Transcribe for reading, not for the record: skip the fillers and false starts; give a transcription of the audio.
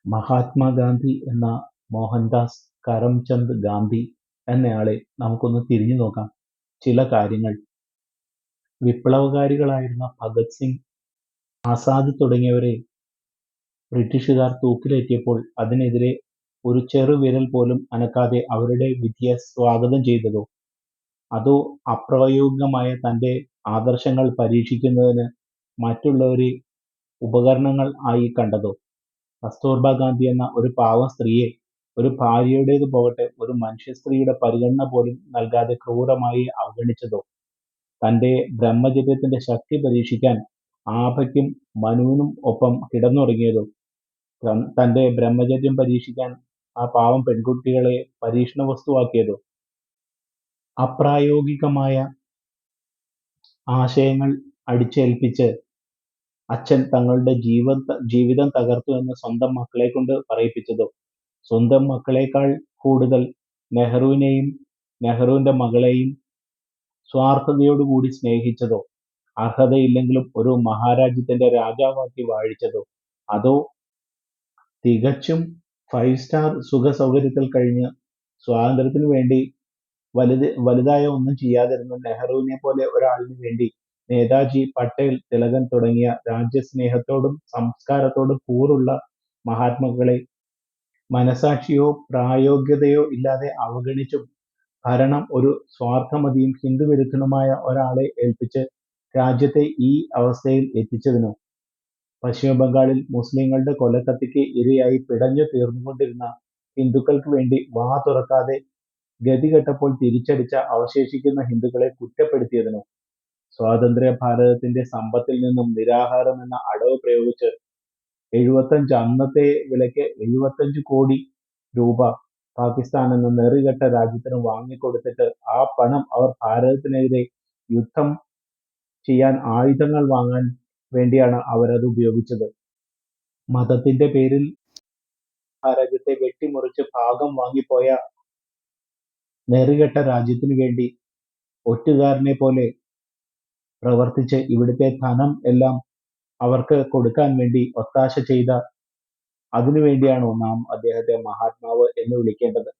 മഹാത്മാഗാന്ധി എന്ന മോഹൻദാസ് കരംചന്ദ് ഗാന്ധി എന്നയാളെ നമുക്കൊന്ന് തിരിഞ്ഞു നോക്കാം. ചില കാര്യങ്ങൾ. വിപ്ലവകാരികളായിരുന്ന ഭഗത് സിംഗ്, ആസാദ് തുടങ്ങിയവരെ ബ്രിട്ടീഷുകാർ തൂക്കിലേറ്റിയപ്പോൾ അതിനെതിരെ ഒരു ചെറുവിരൽ പോലും അനക്കാതെ അവരുടെ വിധിയെ സ്വാഗതം ചെയ്തതോ, അതോ അപ്രായോഗികമായ തന്റെ ആദർശങ്ങൾ പരീക്ഷിക്കുന്നതിന് മറ്റുള്ളവരെ ഉപകരണങ്ങൾ ആയി കണ്ടതോ? കസ്തൂർബ ഗാന്ധി എന്ന ഒരു പാവം സ്ത്രീയെ, ഒരു ഭാര്യയുടേത് പോകട്ടെ, ഒരു മനുഷ്യസ്ത്രീയുടെ പരിഗണന പോലും നൽകാതെ ക്രൂരമായി അവഗണിച്ചതോ? തന്റെ ബ്രഹ്മചര്യത്തിന്റെ ശക്തി പരീക്ഷിക്കാൻ ആഭയ്ക്കും മനുവിനും ഒപ്പം കിടന്നുറങ്ങിയതോ? തന്റെ ബ്രഹ്മചര്യം പരീക്ഷിക്കാൻ ആ പാവം പെൺകുട്ടികളെ പരീക്ഷണ വസ്തുവാക്കിയതോ? അപ്രായോഗികമായ ആശയങ്ങൾ അടിച്ചേൽപ്പിച്ച് അച്ഛൻ തങ്ങളുടെ ജീവിതം തകർത്തു എന്ന് സ്വന്തം മക്കളെ കൊണ്ട് പറയിപ്പിച്ചതോ? സ്വന്തം മക്കളെക്കാൾ കൂടുതൽ നെഹ്റുവിനെയും നെഹ്റുവിന്റെ മകളെയും സ്വാർത്ഥതയോടുകൂടി സ്നേഹിച്ചതോ? അർഹതയില്ലെങ്കിലും ഒരു മഹാരാജ്യത്തിന്റെ രാജാവാക്കി വാഴിച്ചതോ? അതോ തികച്ചും 5 സ്റ്റാർ സുഖസൗകര്യത്തിൽ കഴിഞ്ഞ് സ്വാതന്ത്ര്യത്തിനു വേണ്ടി വലുതായ ഒന്നും ചെയ്യാതിരുന്ന നെഹ്റുവിനെ പോലെ ഒരാളിനു വേണ്ടി നേതാജി, പട്ടേൽ, തിലകൻ തുടങ്ങിയ രാജ്യസ്നേഹത്തോടും സംസ്കാരത്തോടും കൂറുള്ള മഹാത്മാക്കളെ മനസാക്ഷിയോ പ്രായോഗികതയോ ഇല്ലാതെ അവഗണിച്ചും ഭരണം ഒരു സ്വാർത്ഥമതിയും ഹിന്ദുവിരുദ്ധനുമായ ഒരാളെ ഏൽപ്പിച്ച് രാജ്യത്തെ ഈ അവസ്ഥയിൽ എത്തിച്ചതിനോ? പശ്ചിമ ബംഗാളിൽ മുസ്ലിങ്ങളുടെ കൊലക്കത്തിക്ക് ഇരയായി പിടഞ്ഞു തീർന്നുകൊണ്ടിരുന്ന ഹിന്ദുക്കൾക്ക് വേണ്ടി വാ തുറക്കാതെ ഗതികെട്ടപ്പോൾ തിരിച്ചടിച്ച അവശേഷിക്കുന്ന ഹിന്ദുക്കളെ കുറ്റപ്പെടുത്തിയതിനോ? സ്വാതന്ത്ര്യ ഭാരതത്തിന്റെ സമ്പത്തിൽ നിന്നും നിരാഹാരം എന്ന അടവ് പ്രയോഗിച്ച് അന്നത്തെ വിലയ്ക്ക് 75 കോടി രൂപ പാകിസ്ഥാൻ എന്ന നെറികെട്ട രാജ്യത്തിന് വാങ്ങിക്കൊടുത്തിട്ട് ആ പണം അവർ ഭാരതത്തിനെതിരെ യുദ്ധം ചെയ്യാൻ ആയുധങ്ങൾ വാങ്ങാൻ വേണ്ടിയാണ് അവരത് ഉപയോഗിച്ചത്. മതത്തിന്റെ പേരിൽ രാജ്യത്തെ വെട്ടിമുറിച്ച് ഭാഗം വാങ്ങിപ്പോയ നെറികെട്ട രാജ്യത്തിനു വേണ്ടി ഒറ്റുകാരനെ പോലെ പ്രവർത്തിച്ച് ഇവിടുത്തെ ധനം എല്ലാം അവർക്ക് കൊടുക്കാൻ വേണ്ടി ഒത്താശ ചെയ്ത, അതിനുവേണ്ടിയാണോ നാം അദ്ദേഹത്തെ മഹാത്മാവ് എന്ന് വിളിക്കേണ്ടത്?